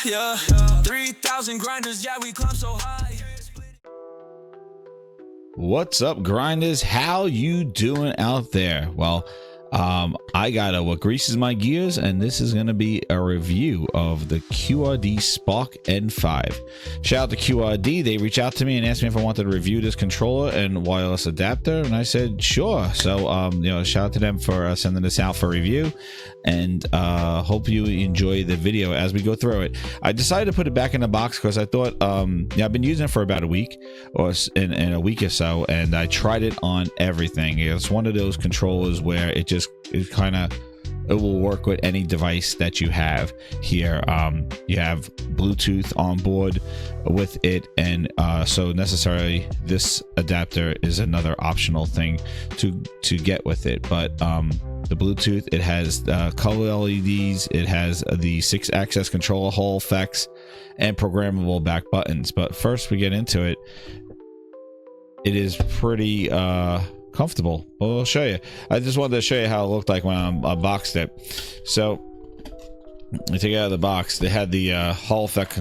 yeah. 3,000 grinders, yeah, we climb so high. What's up, grinders? How you doing out there? Well, I got what greases my gears, and this is going to be a review of the QRD Spark N5. Shout out to QRD. They reached out to me and asked me if I wanted to review this controller and wireless adapter, and I said sure. So shout out to them for sending this out for review, and hope you enjoy the video as we go through it. I decided to put it back in the box because I thought I've been using it for about a week or in a week or so, and I tried it on everything. It's one of those controllers where it will work with any device that you have here. You have Bluetooth on board with it, and so necessarily this adapter is another optional thing to get with it. But the Bluetooth, it has color LEDs, it has the 6-axis controller Hall effects, and programmable back buttons. But first we get into it, it is pretty comfortable. Well, I'll show you. I just wanted to show you how it looked like when I unboxed it. So I take it out of the box. They had the Hall effect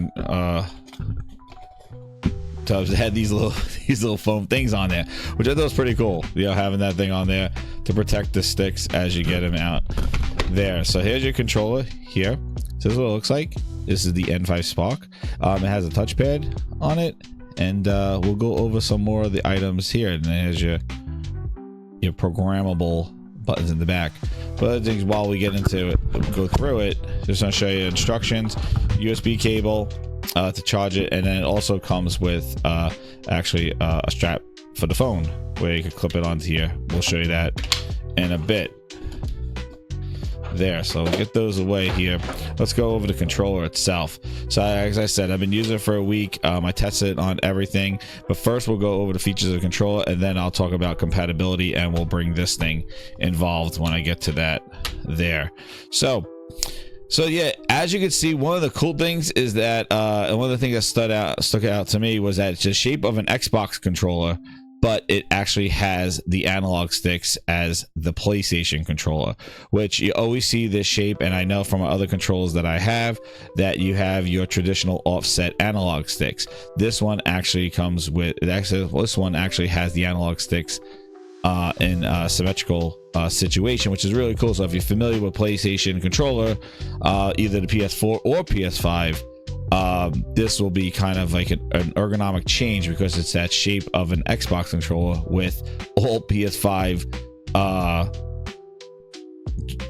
tubs. They had these little foam things on there, which I thought was pretty cool. Having that thing on there to protect the sticks as you get them out there. So here's your controller here. So this is what it looks like. This is the N5 Spark. It has a touchpad on it, and we'll go over some more of the items here. And then here's your programmable buttons in the back. But other things, while we get into it, go through it, just want to show you instructions, USB cable to charge it, and then it also comes with actually a strap for the phone where you can clip it onto here. We'll show you that in a bit. There, so get those away here. Let's go over the controller itself. So as I said, I've been using it for a week. I tested it on everything, but first we'll go over the features of the controller, and then I'll talk about compatibility, and we'll bring this thing involved when I get to that there. So yeah, as you can see, one of the cool things is that and one of the things that stuck out to me was that it's the shape of an Xbox controller, but it actually has the analog sticks as the PlayStation controller, which you always see this shape. And I know from other controllers that I have that you have your traditional offset analog sticks. This one actually comes with, this one actually has the analog sticks in a symmetrical situation, which is really cool. So if you're familiar with PlayStation controller, either the PS4 or PS5, this will be kind of like an ergonomic change because it's that shape of an Xbox controller with all PS5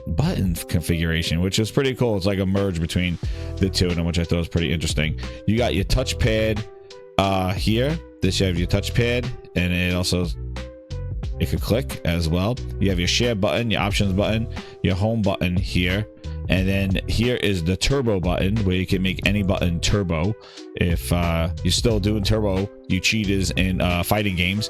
button configuration, which is pretty cool. It's like a merge between the two of them, which I thought was pretty interesting. You got your touchpad here. This, you have your touchpad, and it could click as well. You have your share button, your options button, your home button here. And then here is the turbo button, where you can make any button turbo. If you're still doing turbo, you cheaters in fighting games.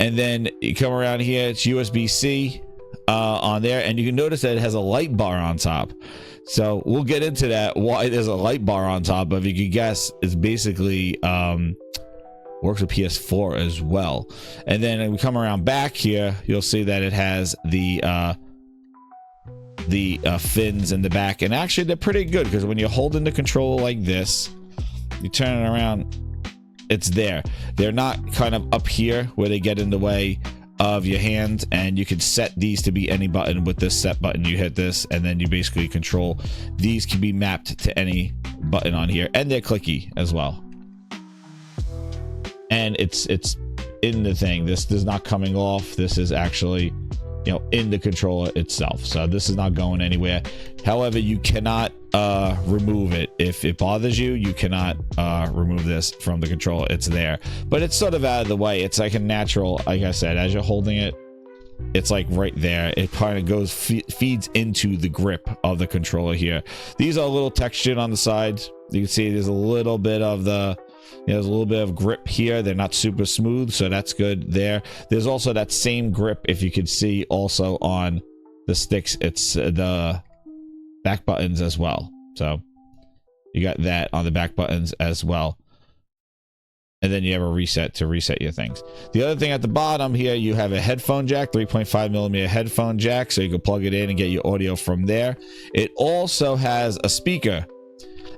And then you come around here, it's USB-C on there, and you can notice that it has a light bar on top. So we'll get into that, why there's a light bar on top. But if you could guess, it's basically works with PS4 as well. And then we come around back here, you'll see that it has the fins in the back, and actually they're pretty good because when you're holding the controller like this, you turn it around, it's there. They're not kind of up here where they get in the way of your hand, and you can set these to be any button. With this set button, you hit this, and then you basically control. These can be mapped to any button on here, and they're clicky as well. And it's in the thing. This is not coming off. This is actually in the controller itself, so this is not going anywhere. However, you cannot remove it. If it bothers you, you cannot remove this from the controller. It's there, but it's sort of out of the way. It's like a natural, like I said, as you're holding it, it's like right there. It kind of feeds into the grip of the controller here. These are a little textured on the sides. You can see there's a little bit of there's a little bit of grip here. They're not super smooth, so that's good there. There's also that same grip, if you could see, also on the sticks. It's the back buttons as well. So you got that on the back buttons as well. And then you have a reset to reset your things. The other thing at the bottom here, you have a headphone jack, 3.5mm headphone jack, so you can plug it in and get your audio from there. It also has a speaker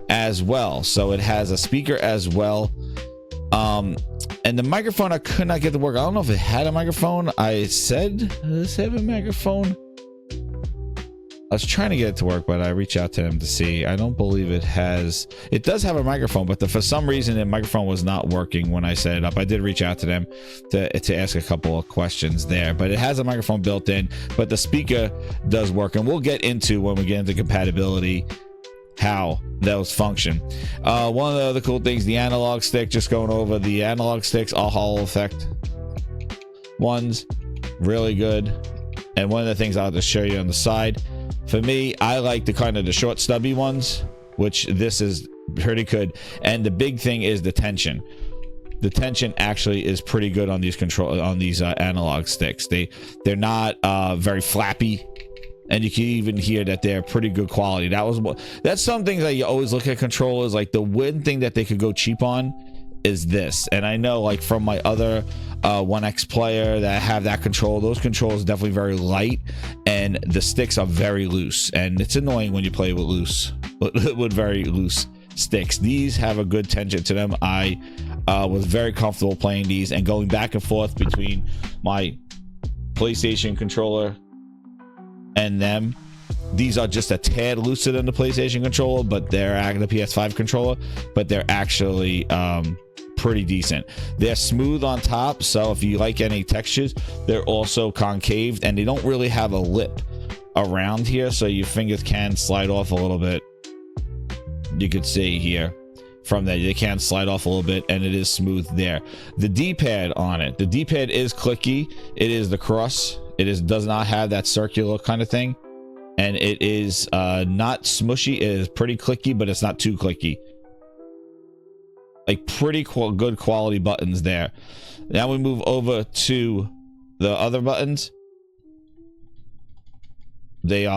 as well. So it has a speaker as well. And the microphone I could not get to work. I don't know if it had a microphone. I said, does this have a microphone? I was trying to get it to work, but I reached out to them to see. I don't believe it has. It does have a microphone, but for some reason the microphone was not working when I set it up. I did reach out to them to ask a couple of questions there, but it has a microphone built in, but the speaker does work, and we'll get into, when we get into compatibility, how those function. One of the other cool things, the analog stick, just going over the analog sticks, all Hall effect ones, really good. And one of the things I'll just show you on the side, for me, I like the kind of the short stubby ones, which this is pretty good. And the big thing is the tension. The tension actually is pretty good on these analog sticks. They're not very flappy, and you can even hear that they're pretty good quality. That's some things that you always look at controllers, like the one thing that they could go cheap on is this. And I know, like, from my other 1X player that have that control, those controls are definitely very light, and the sticks are very loose, and it's annoying when you play with very loose sticks. These have a good tension to them. I was very comfortable playing these and going back and forth between my PlayStation controller and them. These are just a tad looser than the PlayStation controller, but they're the PS5 controller, but they're actually pretty decent. They're smooth on top, so if you like any textures, they're also concaved, and they don't really have a lip around here, so your fingers can slide off a little bit. You could see here from that they can slide off a little bit, and it is smooth there. The D-pad on it, the D-pad is clicky. It is the cross. Does not have that circular kind of thing, and it is not smushy. It is pretty clicky, but it's not too clicky. Like, pretty good quality buttons there. Now we move over to the other buttons. They're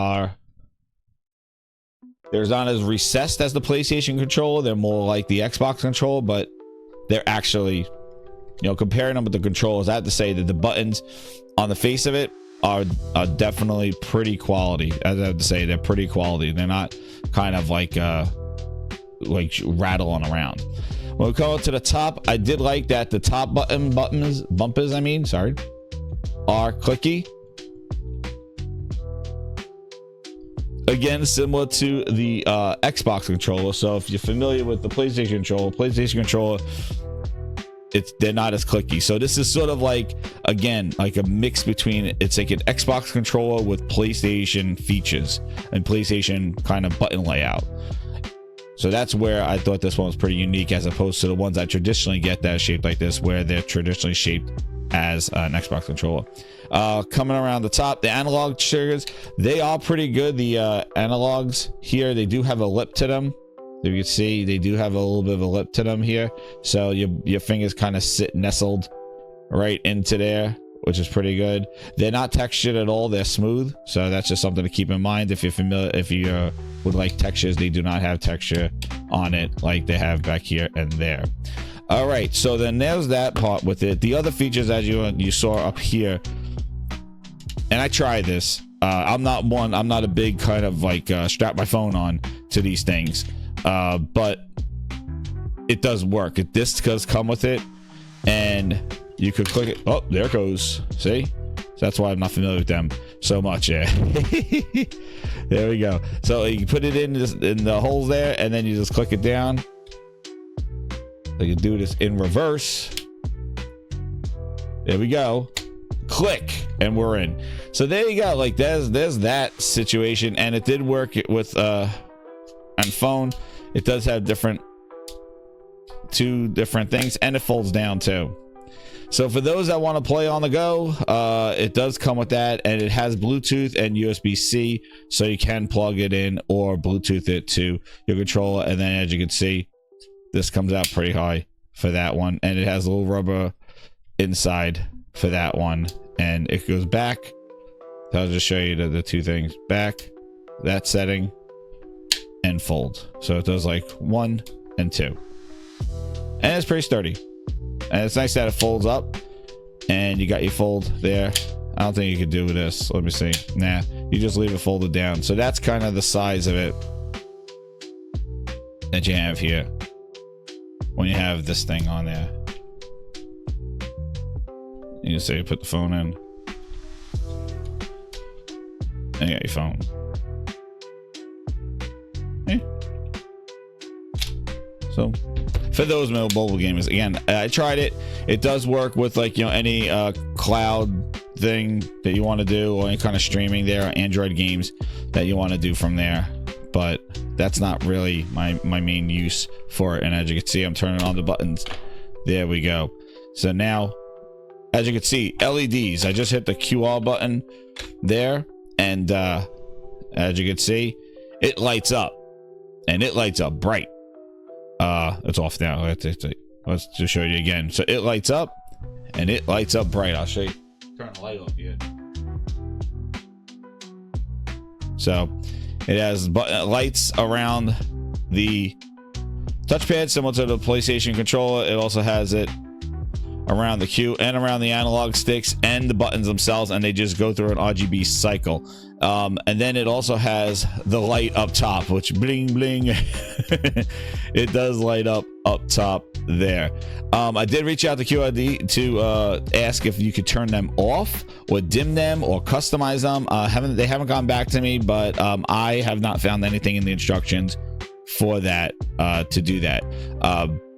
not as recessed as the PlayStation controller. They're more like the Xbox controller, but they're actually, comparing them with the controllers, I have to say that the buttons on the face of it are definitely pretty quality. As I have to say, they're pretty quality. They're not kind of like rattling around. When we come up to the top, I did like that the top bumpers, are clicky. Again, similar to the Xbox controller. So if you're familiar with the PlayStation controller, they're not as clicky. So this is sort of like, again, like a mix between, it's like an Xbox controller with PlayStation features and PlayStation kind of button layout. So that's where I thought this one was pretty unique, as opposed to the ones I traditionally get that are shaped like this, where they're traditionally shaped as an Xbox controller. Coming around the top, the analog triggers, they are pretty good. The analogs here, they do have a lip to them. You can see they do have a little bit of a lip to them here, so your fingers kind of sit nestled right into there, which is pretty good. They're not textured at all. They're smooth, so that's just something to keep in mind. If you're familiar, if you would like textures, they do not have texture on it like they have back here and there. All right, so then there's that part with it. The other features, as you saw up here, and I tried this. I'm not a big kind of like strap my phone on to these things, but it does work. This does come with it, and you could click it. Oh, there it goes. See? That's why I'm not familiar with them so much. Yeah. There we go. So you can put it in the holes there, and then you just click it down. So you can do this in reverse. There we go. Click, and we're in. So there you go. Like, there's that situation, and it did work with on phone. It does have two different things, and it folds down too. So for those that want to play on the go, it does come with that, and it has Bluetooth and USB-C, so you can plug it in or Bluetooth it to your controller. And then, as you can see, this comes out pretty high for that one, and it has a little rubber inside for that one, and it goes back. I'll just show you the two things: back, that setting, and fold. So it does like 1 and 2, and it's pretty sturdy. And it's nice that it folds up, and you got your fold there. I don't think you could do with this. Let me see. Nah, you just leave it folded down. So that's kind of the size of it. that you have here when you have this thing on there. You just say put the phone in. And you got your phone. Yeah. So for those mobile gamers, again, I tried it. It does work with like, you know, any cloud thing that you want to do, or any kind of streaming there, or Android games that you want to do from there. But that's not really my main use for it. And as you can see, I'm turning on the buttons. There we go. So now, as you can see, LEDs. I just hit the QR button there, and as you can see, it lights up, and it lights up bright. It's off now. Let's just show you again. So it lights up, and it lights up bright. I'll show you. Turn the light off here. So it has lights around the touchpad, similar to the PlayStation controller. It also has it around the Q and around the analog sticks and the buttons themselves, and they just go through an RGB cycle. And then it also has the light up top, which bling bling. It does light up top there. I did reach out to QRD to ask if you could turn them off or dim them or customize them. They haven't gone back to me, but I have not found anything in the instructions for that to do that.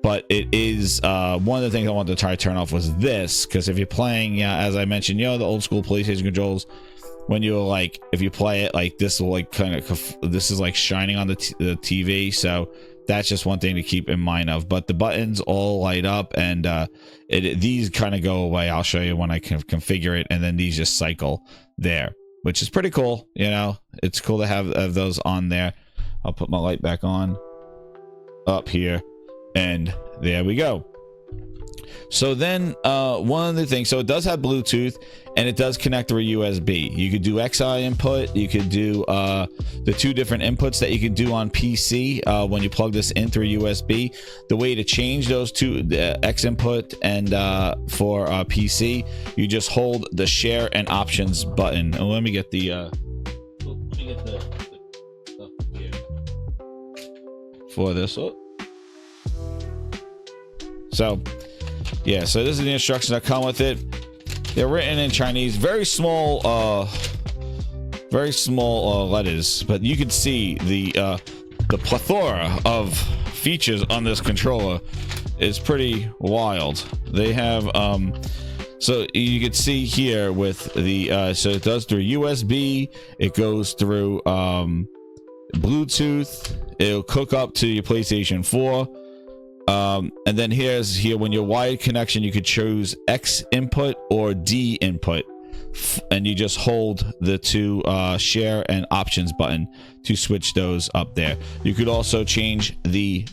But it is one of the things I wanted to try to turn off was this, because if you're playing, as I mentioned, you know, the old school PlayStation controls, when you're like, if you play it like this, will like kind of, this is like shining on the TV. So that's just one thing to keep in mind of. But the buttons all light up, and these kind of go away. I'll show you when I can configure it, and then these just cycle there, which is pretty cool. You know, it's cool to have those on there. I'll put my light back on up here, and there we go. So then one of the things, so it does have Bluetooth, and it does connect through USB. You could do XI input. You could do the two different inputs that you can do on PC when you plug this in through USB. The way to change those two, the X input and for PC, you just hold the share and options button. And let me get the stuff here for this. So yeah, so this is the instructions that come with it. They're written in Chinese, very small letters, but you can see the plethora of features on this controller is pretty wild. They have so you can see here with the so it does through USB, it goes through Bluetooth, it'll hook up to your PlayStation 4. And then here when your wired connection, you could choose X input or D input, and you just hold the two share and options button to switch those up there. You could also change the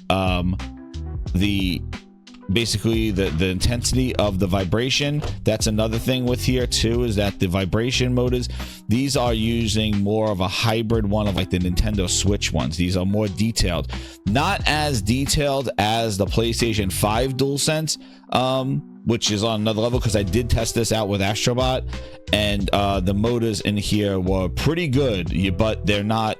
basically the intensity of the vibration. That's another thing with here too, is that the vibration motors, these are using more of a hybrid one of like the Nintendo Switch ones. These are more detailed, not as detailed as the PlayStation 5 DualSense, which is on another level, because I did test this out with Astrobot, and the motors in here were pretty good, but they're not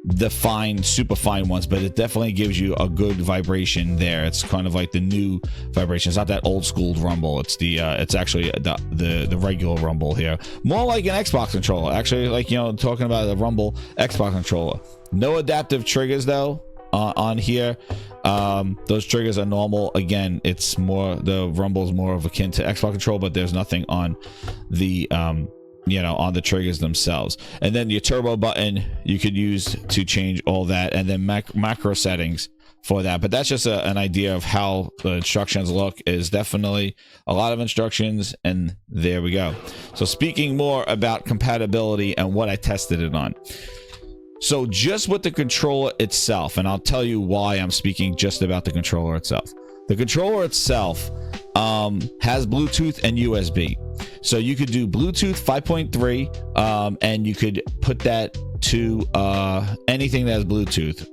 the fine, super fine ones, but it definitely gives you a good vibration there. It's kind of like the new vibration. It's not that old school rumble. It's the it's actually the regular rumble here, more like an Xbox controller, actually, like, you know, talking about the rumble Xbox controller. No adaptive triggers though on here. Those triggers are normal. Again, it's more, the rumble is more of akin to Xbox control, but there's nothing on the you know, on the triggers themselves. And then your turbo button you could use to change all that, and then macro settings for that. But that's just an idea of how the instructions look. Is definitely a lot of instructions, and there we go. So speaking more about compatibility and what I tested it on. So just with the controller itself, and I'll tell you why I'm speaking just about the controller itself. The controller itself has Bluetooth and USB. So you could do Bluetooth 5.3, and you could put that to anything that has Bluetooth,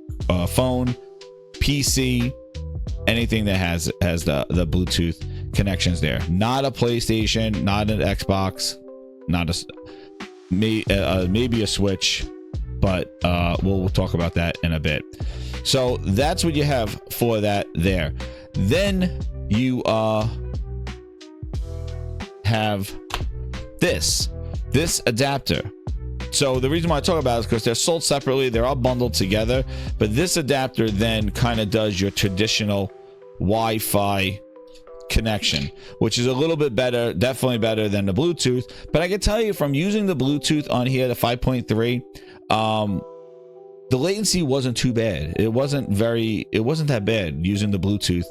phone, PC, anything that has the Bluetooth connections there. Not a PlayStation, not an Xbox, not a maybe a Switch, but we'll talk about that in a bit. So that's what you have for that there. Then you have this adapter. So the reason why I talk about it is because they're sold separately, they're all bundled together, but this adapter then kind of does your traditional Wi-Fi connection, which is a little bit better, definitely better than the Bluetooth. But I can tell you from using the Bluetooth on here, the 5.3, the latency wasn't too bad. It wasn't that bad using the Bluetooth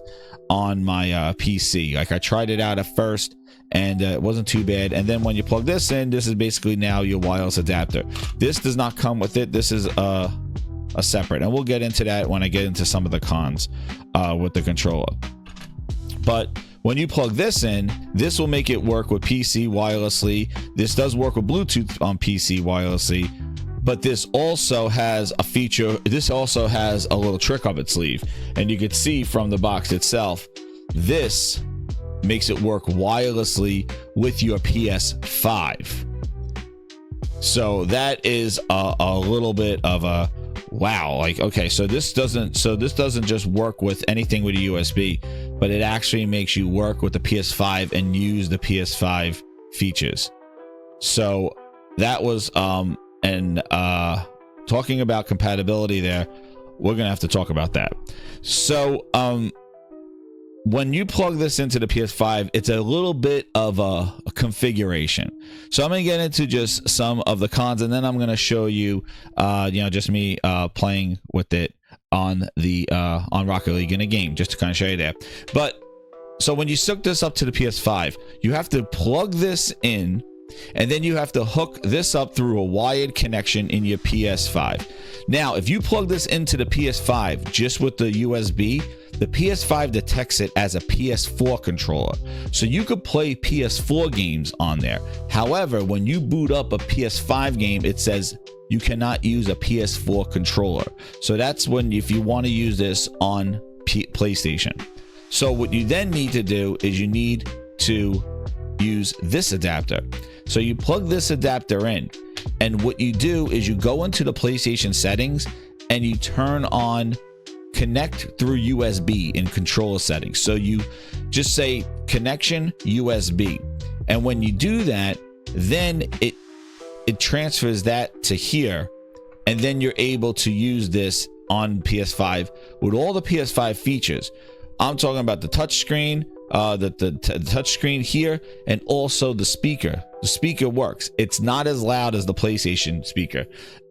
on my PC. Like, I tried it out at first and it wasn't too bad. And then when you plug this in, this is basically now your wireless adapter. This does not come with it. This is a separate, and we'll get into that when I get into some of the cons with the controller. But when you plug this in, this will make it work with PC wirelessly. This does work with Bluetooth on PC wirelessly, but this also has a feature. This also has a little trick up its sleeve, and you can see from the box itself, this makes it work wirelessly with your PS5. So that is a little bit of a wow. Like, okay, so this doesn't just work with anything with a USB, but it actually makes you work with the PS5 and use the PS5 features. So that was talking about compatibility there, we're gonna have to talk about that. So when you plug this into the PS5, it's a little bit of a configuration. So I'm going to get into just some of the cons, and then I'm going to show you, just me playing with it on the on Rocket League in a game, just to kind of show you that. But so when you hook this up to the PS5, you have to plug this in, and then you have to hook this up through a wired connection in your PS5. Now, if you plug this into the PS5 just with the USB, the PS5 detects it as a PS4 controller. So you could play PS4 games on there. However, when you boot up a PS5 game, it says you cannot use a PS4 controller. So that's when, if you want to use this on PlayStation. So what you then need to do is you need to use this adapter. So you plug this adapter in, and what you do is you go into the PlayStation settings and you turn on connect through USB in controller settings. So you just say connection USB, and when you do that, then it transfers that to here, and then you're able to use this on PS5 with all the PS5 features. I'm talking about the touch screen, the touch screen here, and also the speaker. The speaker works. It's not as loud as the PlayStation speaker.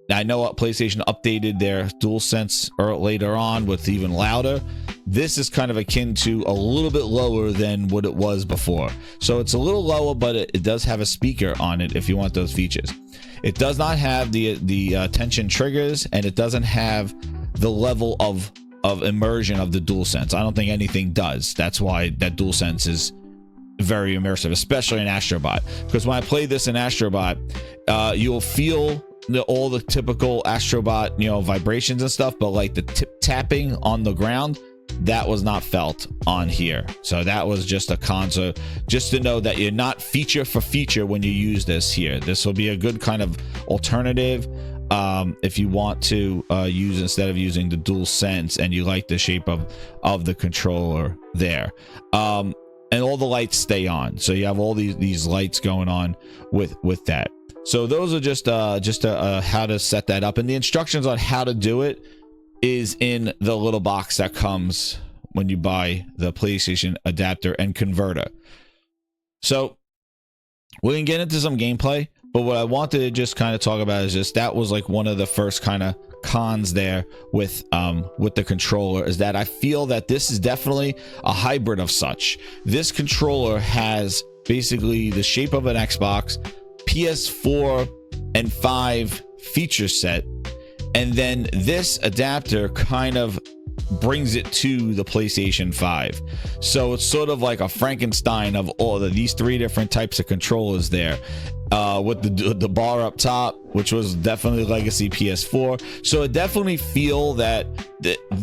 Now, I know what PlayStation updated their DualSense later on with even louder. This is kind of akin to a little bit lower than what it was before. So it's a little lower, but it does have a speaker on it if you want those features. It does not have the tension triggers, and it doesn't have the level of immersion of the DualSense. I don't think anything does. That's why that DualSense is very immersive, especially in Astrobot. Because when I play this in Astrobot, you'll feel all the typical Astrobot, vibrations and stuff, but like the tapping on the ground, that was not felt on here. So that was just a con. So just to know that you're not feature for feature when you use this here. This will be a good kind of alternative if you want to use, instead of using the DualSense and you like the shape of the controller there. And all the lights stay on, so you have all these lights going on with that. So those are just how to set that up, and the instructions on how to do it is in the little box that comes when you buy the PlayStation adapter and converter. So we can get into some gameplay, but what I wanted to just kind of talk about is just that was like one of the first kind of cons there with the controller, is that I feel that this is definitely a hybrid of such. This controller has basically the shape of an Xbox, PS4 and 5 feature set, and then this adapter kind of brings it to the PlayStation 5. So it's sort of like a Frankenstein of all these three different types of controllers there, with the bar up top, which was definitely legacy PS4. So I definitely feel that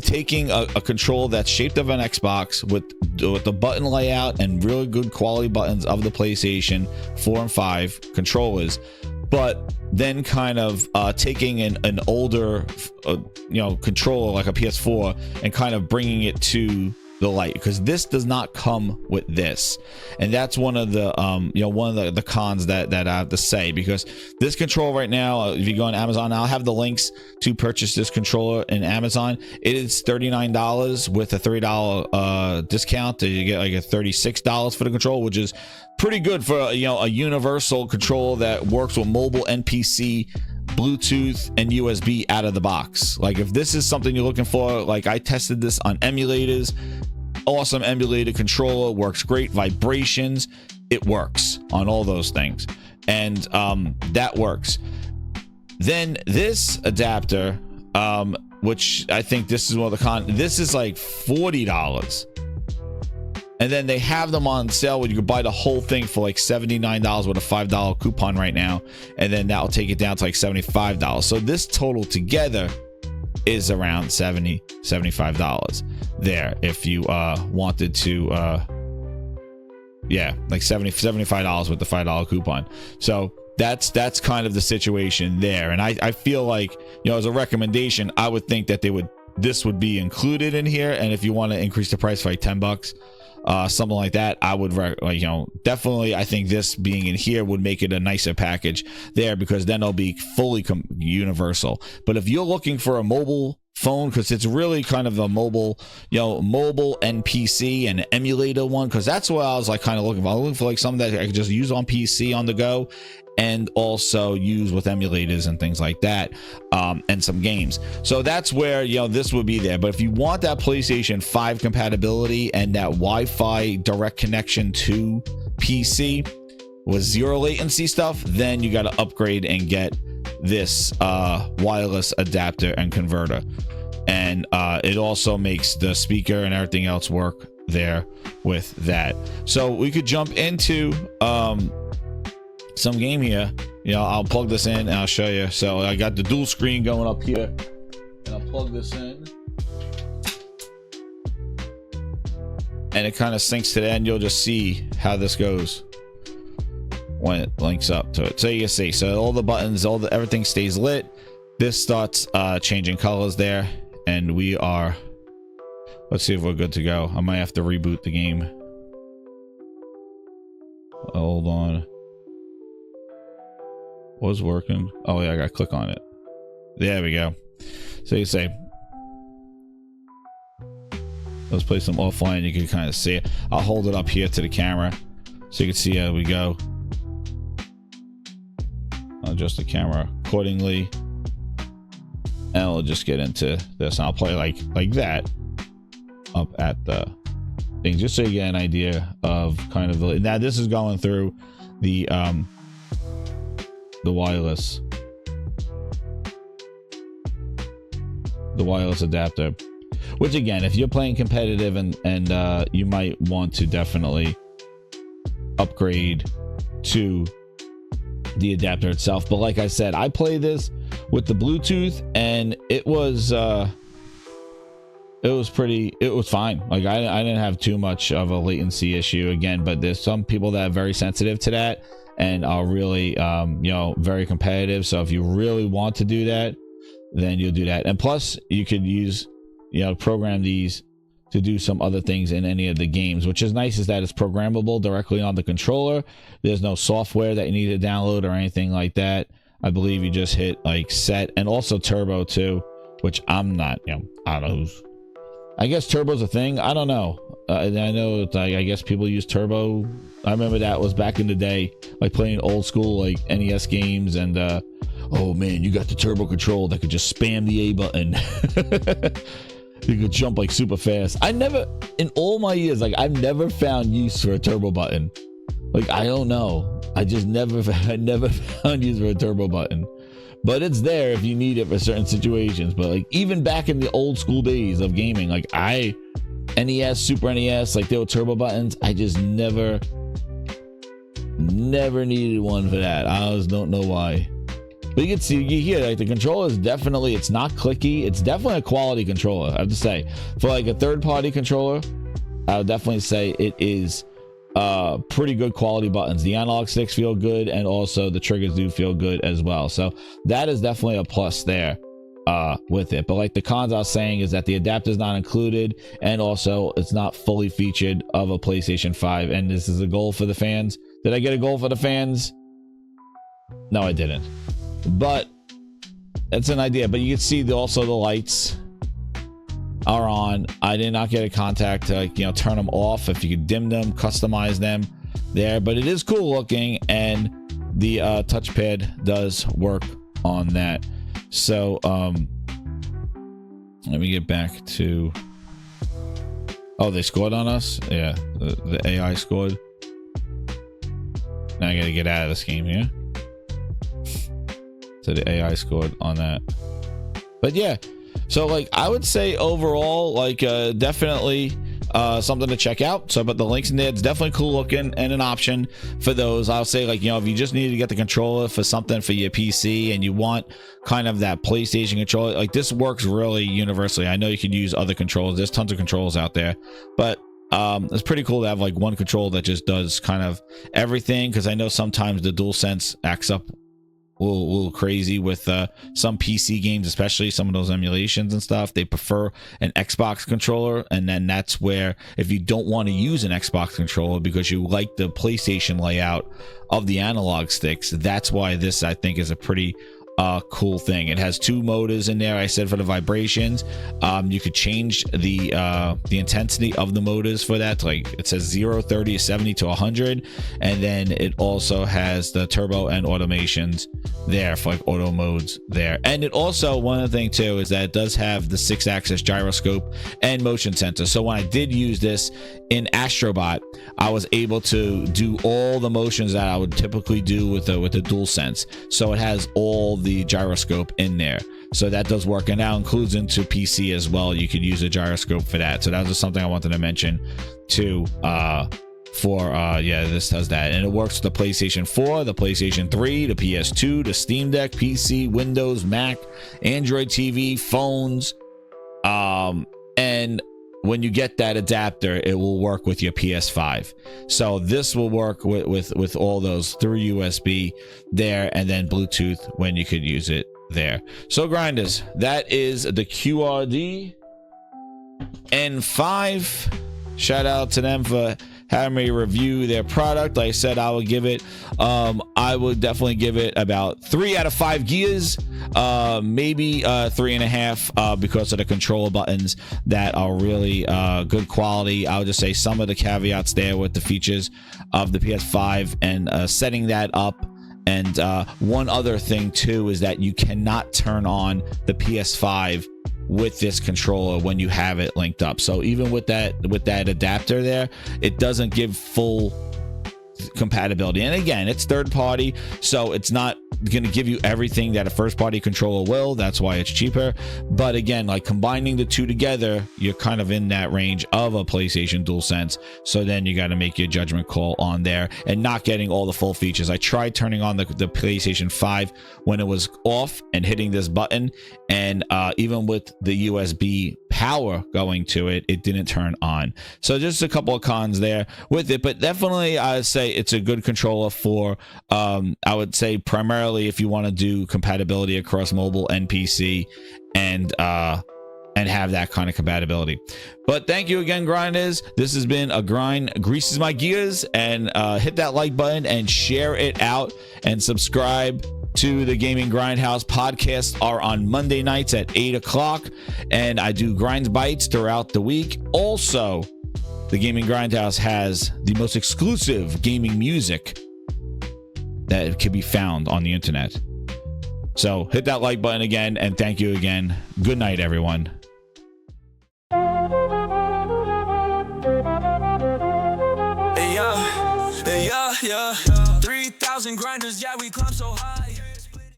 taking a controller that's shaped of an Xbox with the button layout and really good quality buttons of the PlayStation 4 and 5 controllers, but then kind of taking an older controller like a PS4 and kind of bringing it to the light, because this does not come with this, and that's one of the one of the cons that I have to say, because this controller right now, if you go on Amazon, I'll have the links to purchase this controller in Amazon. It is $39 with a $3 discount. You get like a $36 for the controller, which is pretty good for a universal controller that works with mobile and PC, Bluetooth and USB out of the box. Like, if this is something you're looking for, like, I tested this on emulators. Awesome emulated controller, works great, vibrations, it works on all those things, and that works. Then this adapter, which I think this is one of the this is like $40, and then they have them on sale where you can buy the whole thing for like $79 with a $5 coupon right now, and then that'll take it down to like $75. So this total together is around $75 there if you wanted to like $75 with the $5 coupon. So that's kind of the situation there, and I feel like, as a recommendation, I would think that this would be included in here, and if you want to increase the price for like $10, something like that, I would definitely, I think this being in here would make it a nicer package there, because then it'll be fully universal. But if you're looking for a mobile phone, because it's really kind of a mobile and PC and emulator one, because that's what I was like kind of looking for. I was looking for like something that I could just use on PC on the go, and also use with emulators and things like that, and some games. So that's where this would be there. But if you want that PlayStation 5 compatibility and that Wi-Fi direct connection to PC with zero latency stuff, then you got to upgrade and get this wireless adapter and converter, and it also makes the speaker and everything else work there with that. So we could jump into some game here. I'll plug this in and I'll show you. So I got the dual screen going up here, and I'll plug this in, and it kind of syncs to that, and you'll just see how this goes when it links up to it. So you can see, so all the buttons, everything stays lit. This starts changing colors there, and we are, let's see if we're good to go. I might have to reboot the game. Hold on. Was working. Oh yeah, I gotta click on it. There we go. So you say, let's play some offline. You can kind of see it. I'll hold it up here to the camera so you can see how we go. I'll adjust the camera accordingly, and we'll just get into this. And I'll play like that up at the thing, just so you get an idea of kind of now this is going through the wireless adapter, which again, if you're playing competitive and you might want to definitely upgrade to the adapter itself. But like I said, I play this with the Bluetooth, and it was fine. Like I didn't have too much of a latency issue again, but there's some people that are very sensitive to that and are really very competitive. So if you really want to do that, then you'll do that. And plus you could use program these to do some other things in any of the games, which is nice, is that it's programmable directly on the controller. There's no software that you need to download or anything like that. I believe you just hit like set, and also turbo too, which I'm not, I don't know I guess turbo's a thing. I don't know. I know it's like, I guess people use turbo. I remember that was back in the day, like playing old school like NES games, and oh man, you got the turbo control that could just spam the A button. You could jump like super fast. In all my years, like I've never found use for a turbo button. Like I don't know. I never found use for a turbo button. But it's there if you need it for certain situations. But like even back in the old school days of gaming, like NES, Super NES, like there were turbo buttons. I just never needed one for that. I just don't know why. But you can see, you hear like the controller is definitely, it's not clicky. It's definitely a quality controller, I have to say. For like a third party controller, I would definitely say it is pretty good quality buttons. The analog sticks feel good, and also the triggers do feel good as well. So that is definitely a plus there with it. But like the cons I was saying is that the adapter is not included, and also it's not fully featured of a PlayStation 5. And this is a goal for the fans. Did I get a goal for the fans? No, I didn't. But it's an idea. But you can see also the lights are on. I did not get a contact to, like, you know, turn them off. If you could dim them, customize them there. But it is cool looking, and the touchpad does work on that. So let me get back to, oh, they scored on us. Yeah, the AI scored. Now I gotta get out of this game here. So the AI scored on that. But yeah, so like I would say overall, like definitely something to check out. So, but the links in there, it's definitely cool looking and an option for those. I'll say, like, you know, if you just need to get the controller for something for your PC and you want kind of that PlayStation controller, like this works really universally. I know you can use other controllers. There's tons of controls out there, but it's pretty cool to have like one control that just does kind of everything, because I know sometimes the DualSense acts up a little crazy with some PC games, especially some of those emulations and stuff. They prefer an Xbox controller, and then that's where, if you don't want to use an Xbox controller because you like the PlayStation layout of the analog sticks, that's why this, I think, is a pretty cool thing. It has two motors in there. I said for the vibrations, you could change the intensity of the motors for that to, like, it says 0, 30, 70 to 100, and then it also has the turbo and automations there for like auto modes there. And it also, one of the things too is that it does have the 6-axis gyroscope and motion sensor. So when I did use this in Astrobot, I was able to do all the motions that I would typically do with the DualSense. So it has all the gyroscope in there. So that does work, and now includes into PC as well. You could use a gyroscope for that. So that was just something I wanted to mention too. Yeah, this does that, and it works with the PlayStation 4, the PlayStation 3, the PS2, the Steam Deck, PC, Windows, Mac, Android TV, phones, and when you get that adapter, it will work with your PS5. So this will work with all those through USB there, and then Bluetooth when you could use it there. So grinders, that is the QRD N5. Shout out to them for having me review their product. Like I said, I would give it, I would definitely give it about 3 out of 5 gears, maybe 3.5, because of the controller buttons that are really good quality. I would just say some of the caveats there with the features of the PS5 and setting that up. And one other thing too is that you cannot turn on the PS5 with this controller when you have it linked up. So even with that adapter there, it doesn't give full compatibility. And again, it's third party, so it's not going to give you everything that a first party controller will. That's why it's cheaper. But again, like combining the two together, you're kind of in that range of a PlayStation DualSense. So then you got to make your judgment call on there, and not getting all the full features. I tried turning on the PlayStation 5 when it was off and hitting this button, and even with the USB power going to it, it didn't turn on. So just a couple of cons there with it, but definitely I would say it's a good controller for I would say primarily if you want to do compatibility across mobile and PC, and have that kind of compatibility. But thank you again, grinders. This has been a grind greases my gears, and hit that like button and share it out, and subscribe to the Gaming Grindhouse. Podcasts are on Monday nights at 8 o'clock, and I do grind bites throughout the week. Also, the Gaming Grindhouse has the most exclusive gaming music that can be found on the internet. So hit that like button again, and thank you again. Good night, everyone. Yeah. 3,000 grinders, yeah, we climb so high.